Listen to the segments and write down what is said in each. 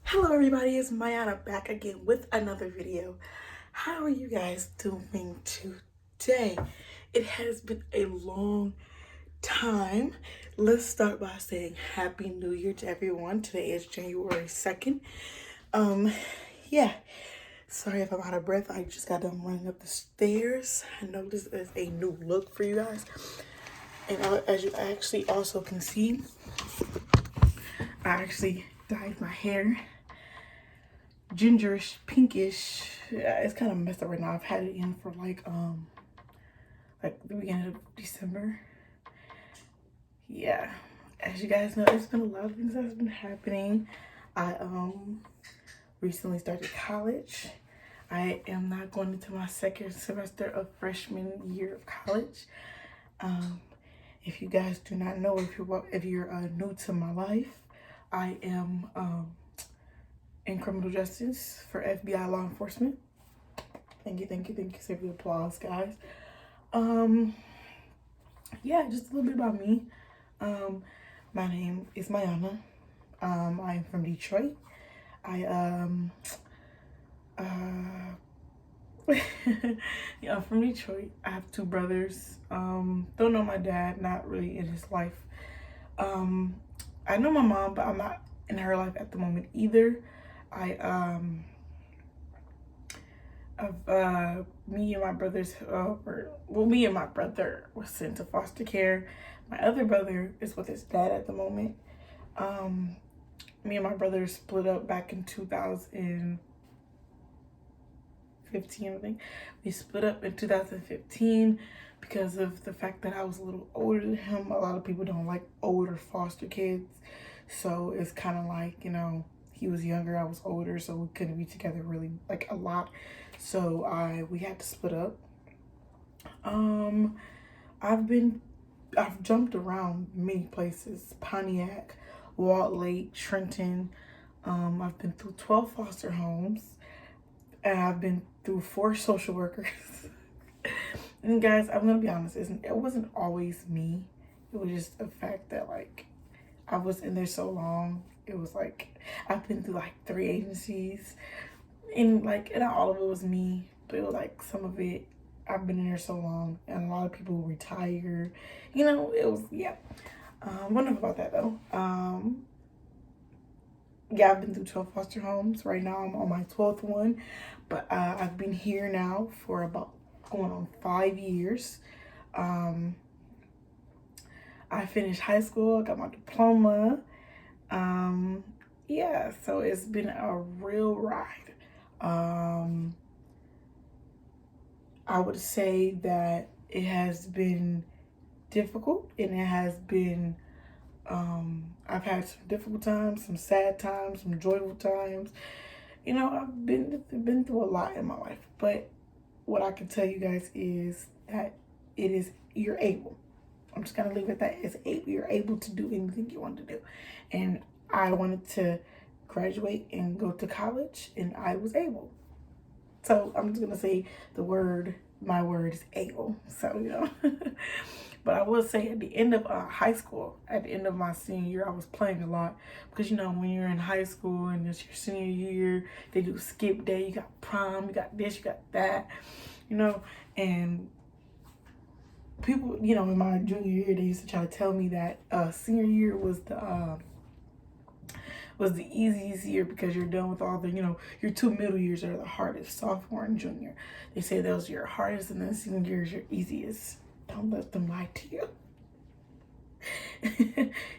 Hello everybody, it's Myiana back again with another video. How are you guys doing today? It has been a long time. Let's start by saying Happy New Year to everyone. Today is January 2nd. Yeah, sorry if I'm out of breath. I just got done running up the stairs. I know this is a new look for you guys. And as you actually also can see, I actually dyed my hair gingerish, pinkish. Yeah, it's kind of messed up right now. I've had it in for like the beginning of December. Yeah, as you guys know, it's been a lot of things that's been happening. I recently started college. I am not going into my second semester of freshman year of college. If you guys do not know, if you're new to my life, I am in criminal justice for FBI law enforcement. Thank you. Save the applause, guys. Yeah, just a little bit about me. My name is Myiana. I'm from Detroit. I'm from Detroit. I have two brothers. Don't know my dad, not really in his life. I know my mom, but I'm not in her life at the moment either. Me and my brothers, me and my brother was sent to foster care. My other brother is with his dad at the moment. Me and my brother split up back in 2015, I think. We split up in 2015 because of the fact that I was a little older than him. A lot of people don't like older foster kids. So it's kind of like, he was younger, I was older, so we couldn't be together really like a lot. So we had to split up. I've jumped around many places: Pontiac, Walt Lake, Trenton. I've been through 12 foster homes, and I've been through 4 social workers. And guys, I'm gonna be honest, it wasn't always me. It was just the fact that like I was in there so long. It was like I've been through like 3 agencies, and like not all of it was me, but it was like some of it. I've been in there so long, and a lot of people retire. It was, yeah. Enough about that though. Yeah, I've been through 12 foster homes. Right now, I'm on my 12th one, but I've been here now for about going on 5 years. I finished high school. I got my diploma. Yeah, so it's been a real ride. I would say that it has been difficult, and it has been, I've had some difficult times, some sad times, some joyful times. I've been through a lot in my life, but what I can tell you guys is that you're able. I'm just gonna leave it at that. You're able to do anything you want to do. And I wanted to graduate and go to college, and I was able. So I'm just gonna say my word is able. So, but I will say at the end of high school, at the end of my senior year, I was playing a lot because when you're in high school and it's your senior year, they do skip day, you got prom, you got this, you got that, and people, in my junior year, they used to try to tell me that senior year was the easiest year because you're done with all the, your 2 middle years are the hardest, sophomore and junior. They say those are your hardest, and then senior year is your easiest. Don't let them lie to you.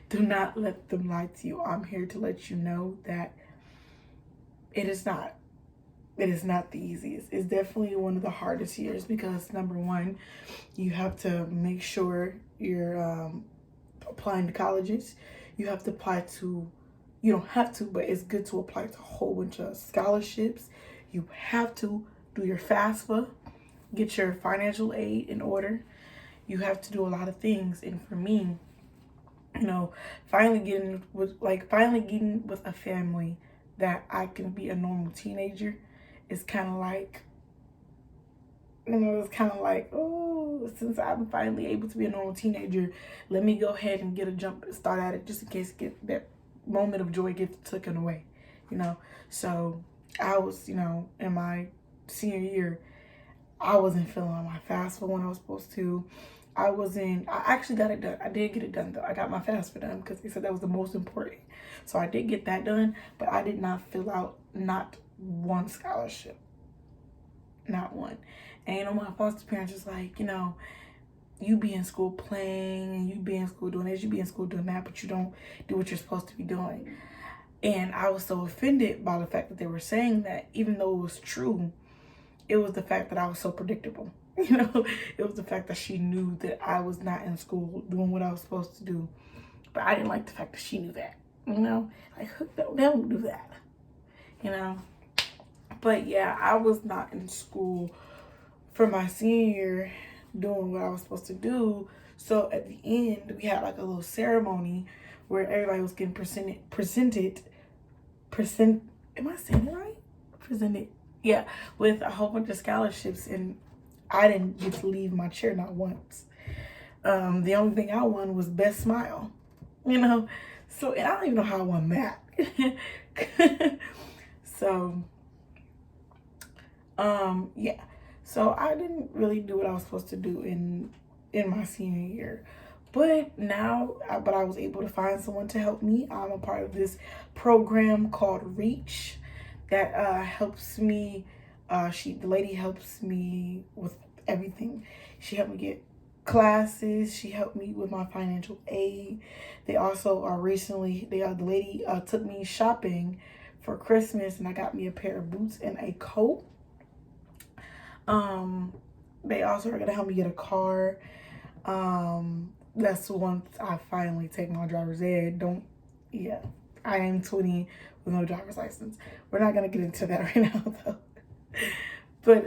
Do not let them lie to you. I'm here to let you know that it is not. It is not the easiest. It's definitely one of the hardest years because, number one, you have to make sure you're applying to colleges. You have to apply to, you don't have to, but it's good to apply to a whole bunch of scholarships. You have to do your FAFSA, get your financial aid in order. You have to do a lot of things. And for me, finally getting with a family that I can be a normal teenager is kind of like, oh, since I'm finally able to be a normal teenager, let me go ahead and get a jump start at it just in case that moment of joy gets taken away. you know. So I was, in my senior year, I wasn't feeling my FAFSA when I was supposed to. I actually got it done. I did get it done though. I got my FAFSA done because they said that was the most important. So I did get that done, but I did not fill out not one scholarship. Not one. And my foster parents was like, you be in school playing and you be in school doing this, you be in school doing that, but you don't do what you're supposed to be doing. And I was so offended by the fact that they were saying that, even though it was true. It was the fact that I was so predictable. It was the fact that she knew that I was not in school doing what I was supposed to do. But I didn't like the fact that she knew that, like, they don't do that, But yeah, I was not in school for my senior year doing what I was supposed to do. So at the end, we had like a little ceremony where everybody was getting presented, am I saying it right? Presented. Yeah, with a whole bunch of scholarships, and I didn't get to leave my chair not once. The only thing I won was best smile, So, and I don't even know how I won that. So, yeah. So I didn't really do what I was supposed to do in my senior year. But I was able to find someone to help me. I'm a part of this program called Reach that helps me. The lady helps me with everything. She helped me get classes. She helped me with my financial aid. They also are the lady took me shopping for Christmas, and I got me a pair of boots and a coat. They also are gonna help me get a car. That's once I finally take my driver's ed. I am 20 with no driver's license. We're not gonna get into that right now though. But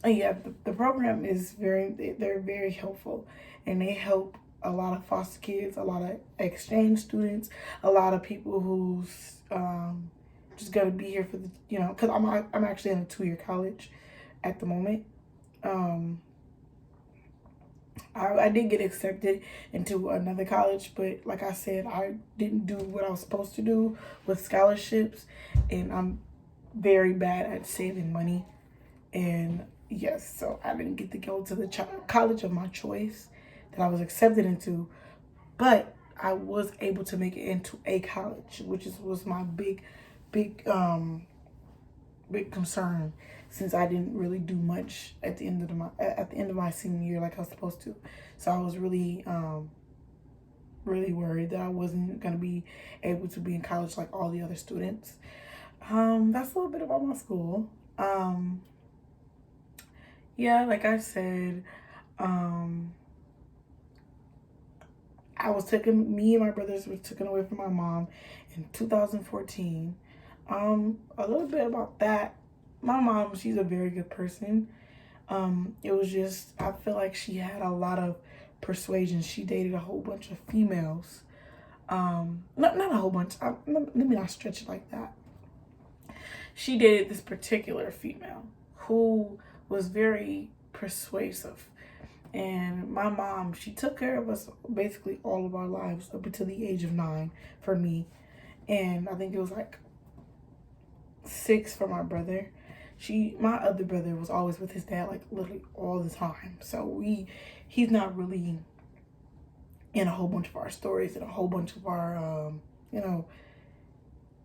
yeah, the program is they're very helpful, and they help a lot of foster kids, a lot of exchange students, a lot of people who's just gonna be here for the, because I'm actually in a 2-year college at the moment. I did get accepted into another college, but like I said, I didn't do what I was supposed to do with scholarships, and I'm very bad at saving money. And yes, so I didn't get to go to the college of my choice that I was accepted into, but I was able to make it into a college, which was my big concern, since I didn't really do much at the end of my senior year like I was supposed to. So I was really worried that I wasn't gonna be able to be in college like all the other students. That's a little bit about my school. Yeah, like I said, me and my brothers were taken away from my mom in 2014. A little bit about that. My mom, she's a very good person. It was just, I feel like she had a lot of persuasion. She dated a whole bunch of females. Not a whole bunch. Let me not stretch it like that. She dated this particular female who was very persuasive. And my mom, she took care of us basically all of our lives up until the age of 9 for me. And I think it was like 6 for my brother. My other brother was always with his dad, like literally all the time. So he's not really in a whole bunch of our stories and a whole bunch of our,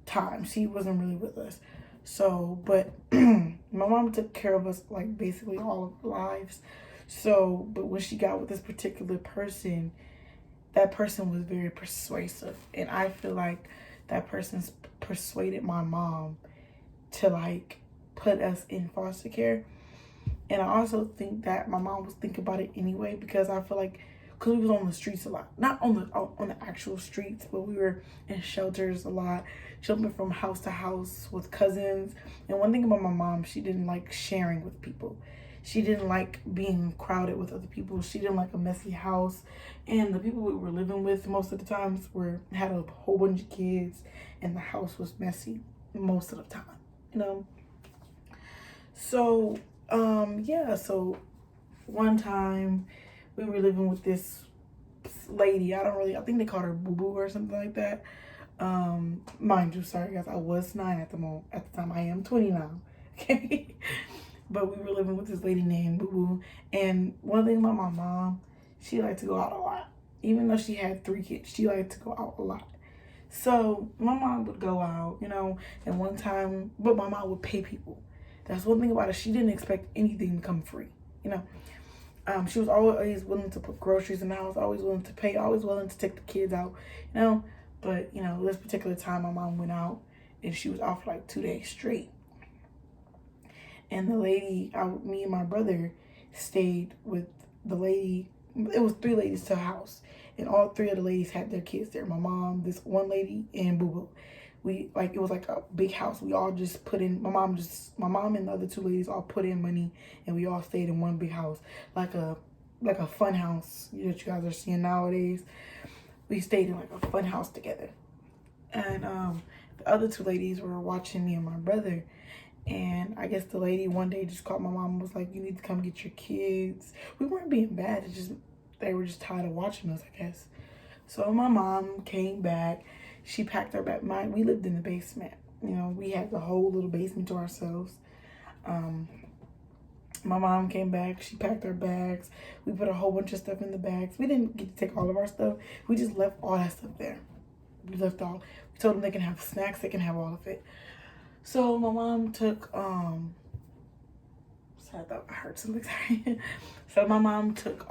times. He wasn't really with us. So, but my mom took care of us like basically all of our lives. So, but when she got with this particular person, that person was very persuasive. And I feel like that person's persuaded my mom to like put us in foster care. And I also think that my mom was thinking about it anyway, because I feel like, because we was on the streets a lot, not on the actual streets, but we were in shelters a lot, jumping from house to house with cousins. And one thing about my mom, she didn't like sharing with people. She didn't like being crowded with other people. She didn't like a messy house. And the people we were living with most of the times had a whole bunch of kids, and the house was messy most of the time, So, yeah, so one time we were living with this lady. I think they called her Boo Boo or something like that. Mind you, sorry guys, I was 9 at the moment. At the time, I am 20 now. Okay, but we were living with this lady named Boo Boo. And one thing about my mom, she liked to go out a lot. Even though she had 3 kids, she liked to go out a lot. So my mom would go out, and one time, but my mom would pay people. That's one thing about it. She didn't expect anything to come free, you know. She was always willing to put groceries in the house, always willing to pay, always willing to take the kids out, you know. But, this particular time my mom went out and she was out for like 2 days straight. And the lady, me and my brother stayed with the lady. It was 3 ladies to a house. And all 3 of the ladies had their kids there. My mom, this one lady, and Boo Boo. It was like a big house. We all just put in, my mom and the other 2 ladies all put in money, and we all stayed in one big house. Like a fun house that you guys are seeing nowadays. We stayed in like a fun house together. And the other 2 ladies were watching me and my brother. And I guess the lady one day just called my mom and was like, you need to come get your kids. We weren't being bad. They were just tired of watching us, I guess. So my mom came back. She packed her bag. We lived in the basement. We had the whole little basement to ourselves. My mom came back. She packed her bags. We put a whole bunch of stuff in the bags. We didn't get to take all of our stuff. We just left all that stuff there. We left all. We told them they can have snacks. They can have all of it. So my mom took, sorry, I thought I heard something. So my mom took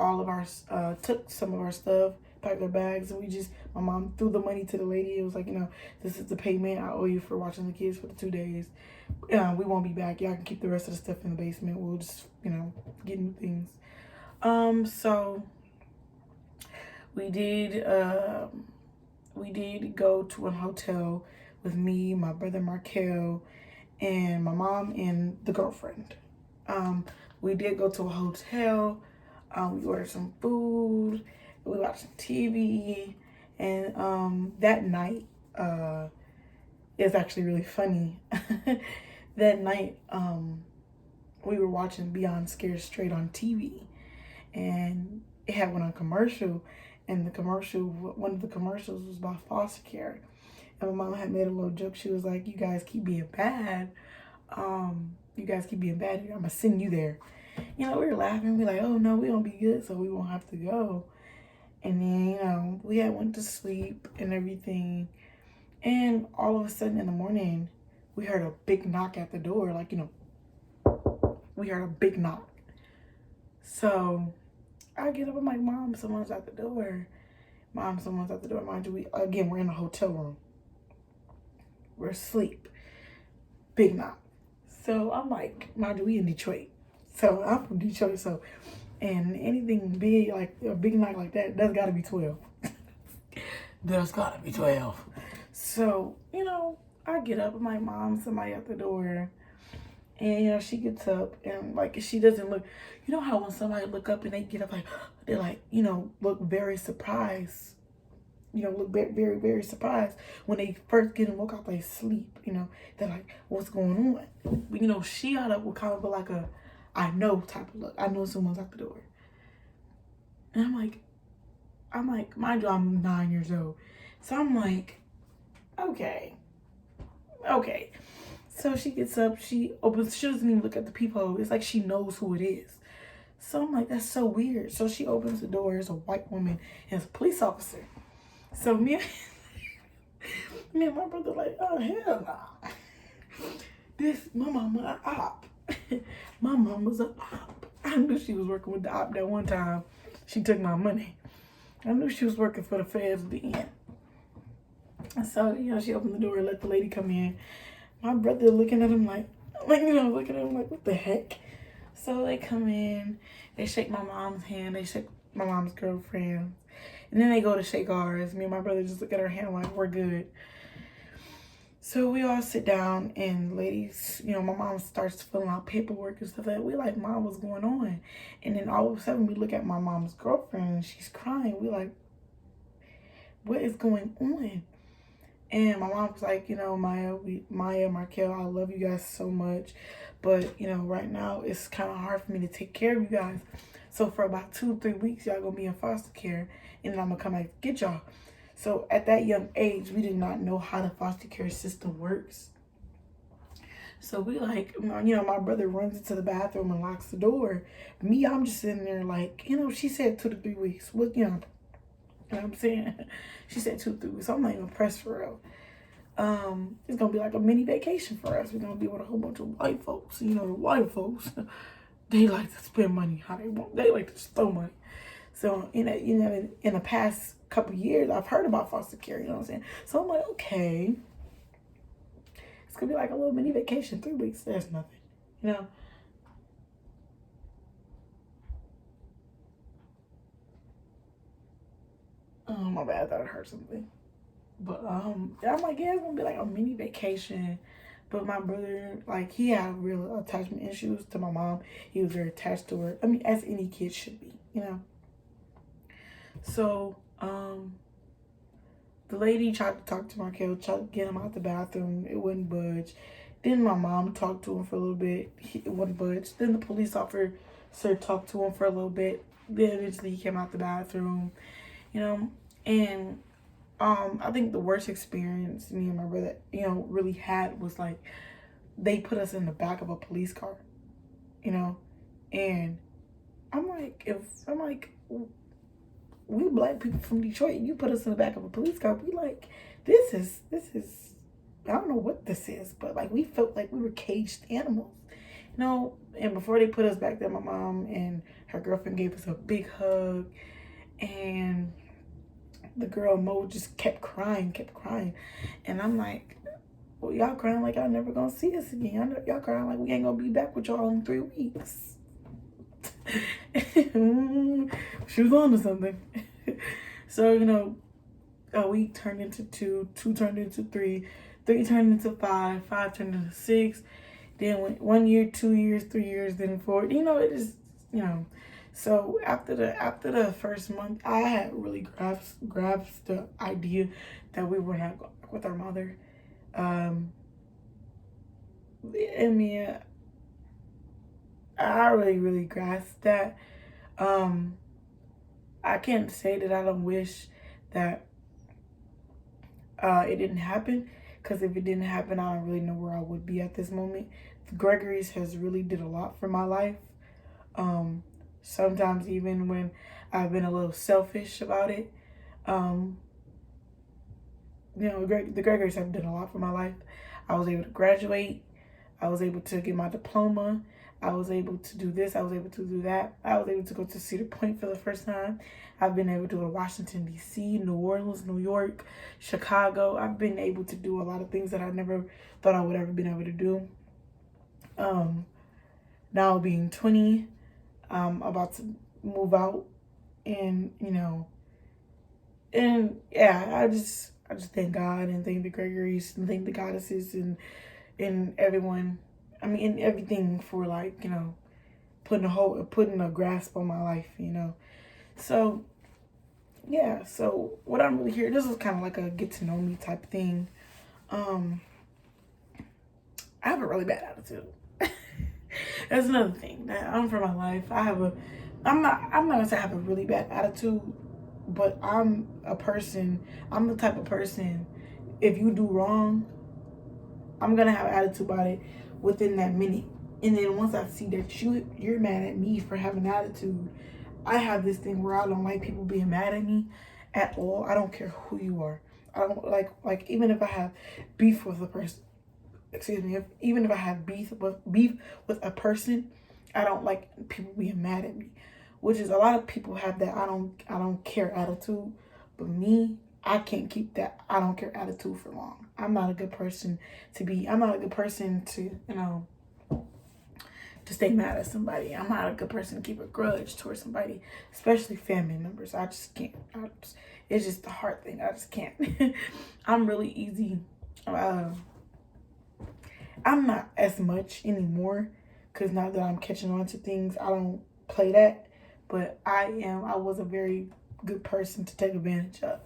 took some of our stuff, packed our bags, and my mom threw the money to the lady. It was like, this is the payment I owe you for watching the kids for the 2 days. We won't be back. Y'all can keep the rest of the stuff in the basement. We'll just, get new things. So we did go to a hotel with me, my brother Markel, and my mom and the girlfriend. We did go to a hotel. We ordered some food. We watched some TV. And that night is actually really funny. That night, we were watching Beyond Scared Straight on TV. And it had one on commercial. And one of the commercials was about foster care. And my mom had made a little joke. She was like, you guys keep being bad. I'm going to send you there. We were laughing. We were like, oh, no, we don't be good, so we won't have to go. And then, we had went to sleep and everything. And all of a sudden in the morning, we heard a big knock at the door. We heard a big knock. So I get up. I'm like, Mom, someone's at the door. Mind you, we're in a hotel room. We're asleep. Big knock. So I'm like, mind you, we in Detroit. So I'm from Detroit. So, and anything big, like a big knock like that, that's got to be 12. There's got to be 12. So, I get up. I'm like, Mom, somebody at the door. And, she gets up and, she doesn't look, how when somebody look up and they get up, they're look very surprised. Look very, very, very surprised when they first get and woke out they sleep. They're like, what's going on? But, she got up with kind of like a, I know type of look. I know someone's at the door. And I'm like, mind you, I'm 9 years old. So I'm like, okay. So she gets up, she doesn't even look at the peephole. It's like she knows who it is. So I'm like, that's so weird. So she opens the door, it's a white woman, and it's a police officer. So me and my brother like, oh, hell nah. My mama a op. My mama's a op. I knew she was working with the op that one time. She took my money. I knew she was working for the feds then. And so, she opened the door and let the lady come in. My brother looking at him like, what the heck? So they come in, they shake my mom's hand, they shake my mom's girlfriend. And then they go to shake ours. Me and my brother just look at her hand like, we're good. So we all sit down and ladies, my mom starts filling out paperwork and stuff like that. We like, Mom, what's going on? And then all of a sudden we look at my mom's girlfriend and she's crying. We like, what is going on? And my mom was like, Maya, Markel, I love you guys so much. But, right now it's kind of hard for me to take care of you guys. So for about 2-3 weeks, y'all gonna be in foster care. And then I'm gonna come back to get y'all. So at that young age, we did not know how the foster care system works. So we like, my brother runs into the bathroom and locks the door. Me, I'm just sitting there like, she said 2 to 3 weeks. You know what I'm saying? She said 2 to 3 weeks. So I'm not even pressed for real. It's gonna be like a mini vacation for us. We're gonna be with a whole bunch of white folks. The white folks, they like to spend money how they want. They like to throw money. So in the past couple years, I've heard about foster care. You know what I'm saying? So I'm like, okay, it's gonna be like a little mini vacation. 3 weeks, there's nothing. Oh my bad, I thought I heard something. But I'm like, yeah, it's gonna be like a mini vacation. But my brother, like, he had real attachment issues to my mom. He was very attached to her. I mean, as any kid should be. So, the lady tried to talk to Markel, tried to get him out the bathroom. It wouldn't budge. Then my mom talked to him for a little bit. It wouldn't budge. Then the police officer talked to him for a little bit. Then eventually he came out the bathroom. And I think the worst experience me and my brother, really had was like they put us in the back of a police car, and I'm like, we black people from Detroit, and you put us in the back of a police car, we like, this is, I don't know what this is, but like we felt like we were caged animals, and before they put us back there, my mom and her girlfriend gave us a big hug, and the girl Mo just kept crying. And I'm like, well, y'all crying like y'all never gonna see us again. Y'all crying like we ain't gonna be back with y'all in 3 weeks. She was on to something. So, a week turned into 2, 2 turned into 3, 3 turned into 5, 5 turned into 6. Then 1 year, 2 years, 3 years, then 4. It just, So after the first month, I had really grasped the idea that we were not going with our mother. I mean, I really grasped that. I can't say that I don't wish that it didn't happen, because if it didn't happen, I don't really know where I would be at this moment. The Gregory's has really did a lot for my life. Sometimes even when I've been a little selfish about it. The Gregory's have done a lot for my life. I was able to graduate. I was able to get my diploma. I was able to do this. I was able to do that. I was able to go to Cedar Point for the first time. I've been able to go to Washington, D.C., New Orleans, New York, Chicago. I've been able to do a lot of things that I never thought I would ever been able to do. Now being 20, I'm about to move out, and and yeah, I just thank God and thank the Gregories and thank the goddesses and everyone. I mean, and everything for like putting a grasp on my life. So yeah. So what I'm really here. This is kind of like a get to know me type thing. I have a really bad attitude. That's another thing that I'm for my life. I'm not gonna say I have a really bad attitude, but I'm the type of person, if you do wrong, I'm gonna have an attitude about it within that minute. And then once I see that you're mad at me for having an attitude, I have this thing where I don't like people being mad at me at all. I don't care who you are. I don't like even if I have beef with a person. Even if I have beef with a person, I don't like people being mad at me. Which is, a lot of people have that I don't care attitude, but me, I can't keep that I don't care attitude for long. I'm not a good person to to stay mad at somebody. I'm not a good person to keep a grudge towards somebody, especially family members. I just can't. It's just a hard thing. I just can't. I'm really easy. I'm not as much anymore, because now that I'm catching on to things, I don't play that. But I was a very good person to take advantage of.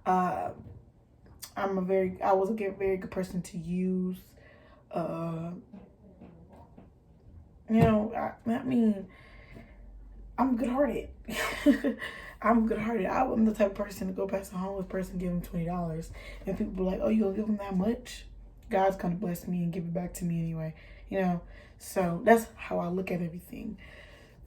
I was a very good person to use. I mean, I'm good-hearted. I'm good-hearted. I'm the type of person to go past a homeless person, give them $20, and people be like, "Oh, you gonna give them that much?" God's gonna bless me and give it back to me anyway, you know. So that's how I look at everything.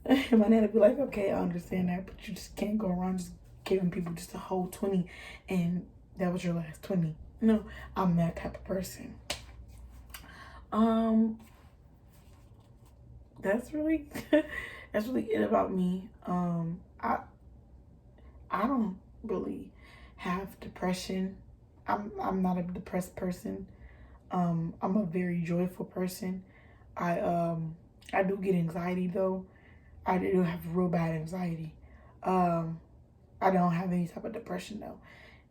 And my nana be like, "Okay, I understand that, but you just can't go around just giving people just a whole 20, and that was your last 20." No, I'm that type of person. Um, that's really that's really it about me. I don't really have depression. I'm not a depressed person. I'm a very joyful person. I um I do get anxiety though. I do have real bad anxiety. Um I don't have any type of depression though.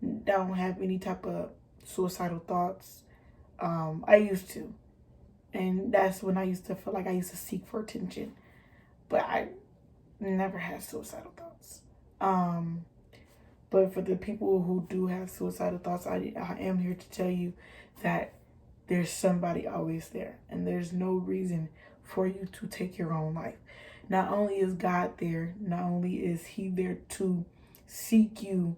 I don't have any type of suicidal thoughts. I used to. And that's when I used to feel like I used to seek for attention. But I never had suicidal thoughts. Um But for the people who do have suicidal thoughts, I am here to tell you that there's somebody always there. And there's no reason for you to take your own life. Not only is God there, not only is He there to seek you,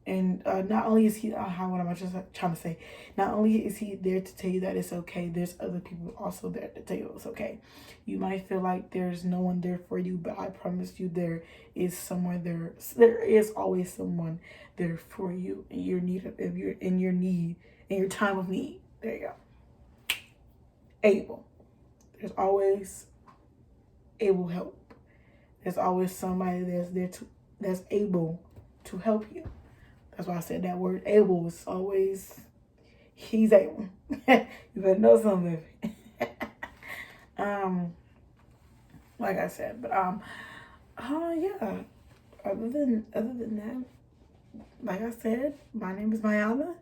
and not only is He, how what am I just trying to say? Not only is He there to tell you that it's okay, there's other people also there to tell you it's okay. You might feel like there's no one there for you, but I promise you there is someone there. There is always someone there for you in your need of, if you're in your need, in your time of need. There you go. Able. There's always able help. There's always somebody that's able to help you. That's why I said that word able is always, He's able. You better know something. um, like I said, but yeah. Other than that, like I said, my name is Myiana.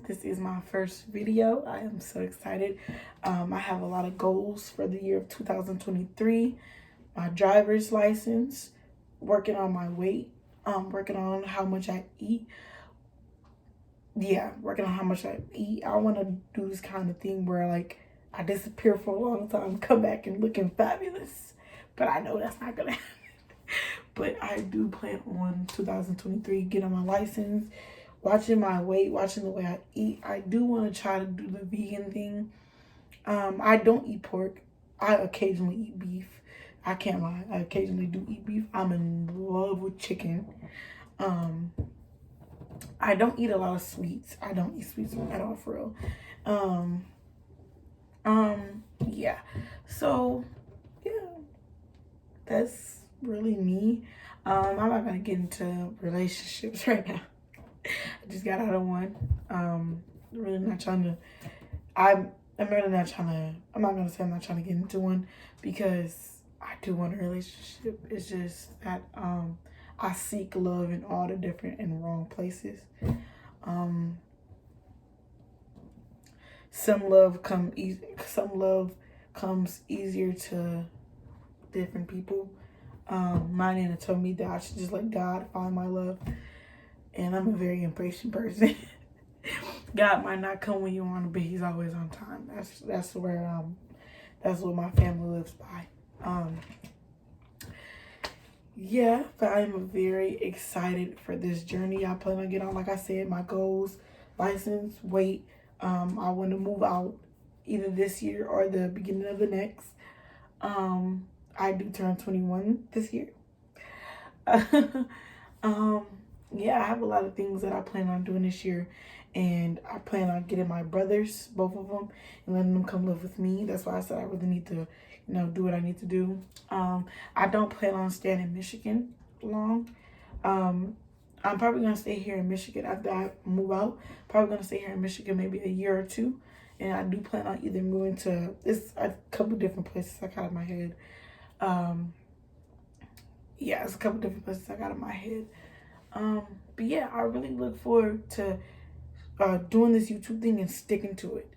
This is my first video. I am so excited. I have a lot of goals for the year of 2023. My driver's license, working on my weight, working on how much I eat. Yeah, working on how much I eat. I want to do this kind of thing where like I disappear for a long time, come back and looking fabulous. But I know that's not gonna happen. But I do plan on 2023 getting my license, watching my weight, watching the way I eat. I do want to try to do the vegan thing. I don't eat pork. I occasionally eat beef. I can't lie. I occasionally do eat beef. I'm in love with chicken. I don't eat a lot of sweets. I don't eat sweets at all, for real. Um, yeah. So, yeah, that's really me. I'm not gonna get into relationships right now. I just got out of one. Really not trying to. I'm really not trying to. I'm not gonna say I'm not trying to get into one because I do want a relationship. It's just that I seek love in all the different and wrong places. Some love comes easier to different people. My nana told me that I should just let God find my love, and I'm a very impatient person. God might not come when you want to, but He's always on time. That's what my family lives by. Yeah, but I'm very excited for this journey I plan on getting on. Like I said, my goals, license, weight. I want to move out either this year or the beginning of the next. I do turn 21 this year. Yeah, I have a lot of things that I plan on doing this year, and I plan on getting my brothers, both of them, and letting them come live with me. That's why I said I really need to, do what I need to do. I don't plan on staying in Michigan long. I'm probably gonna stay here in Michigan after I move out. Probably gonna stay here in Michigan maybe a year or two, and I do plan on either moving to a couple different places I got in my head. Yeah, it's a couple different places I got in my head. But yeah, I really look forward to doing this YouTube thing and sticking to it.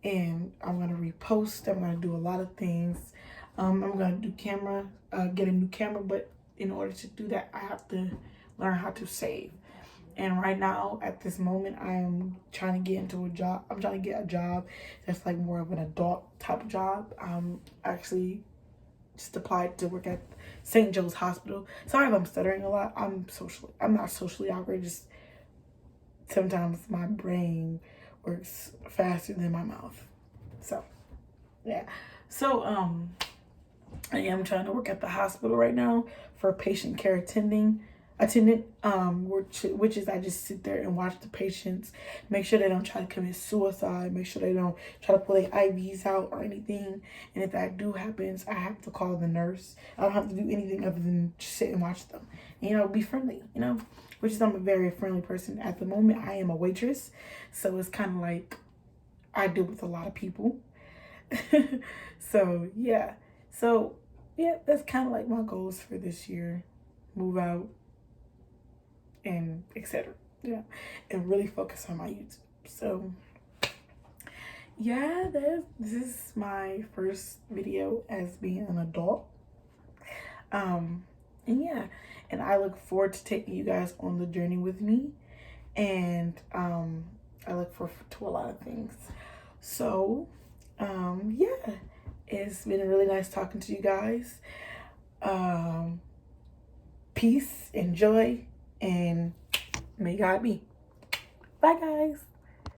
And I'm gonna repost. I'm gonna do a lot of things. I'm gonna do get a new camera, but in order to do that, I have to learn how to save. And right now, at this moment, I am trying to get into a job. I'm trying to get a job that's like more of an adult type of job. I'm actually just applied to work at St. Joe's Hospital. Sorry if I'm stuttering a lot. I'm not socially awkward. Just sometimes my brain works faster than my mouth. So yeah. So I am trying to work at the hospital right now for patient care attendant, which is I just sit there and watch the patients, make sure they don't try to commit suicide, make sure they don't try to pull their IVs out or anything. And if that do happens, I have to call the nurse. I don't have to do anything other than just sit and watch them. And, be friendly, which is I'm a very friendly person. At the moment, I am a waitress, so it's kind of like I deal with a lot of people. So yeah. So yeah, that's kind of like my goals for this year. Move out and etc. Yeah. And really focus on my YouTube. So yeah, this is my first video as being an adult. And yeah, and I look forward to taking you guys on the journey with me. And I look forward to a lot of things. So yeah, it's been really nice talking to you guys. Peace and joy, and may God be. Bye, guys.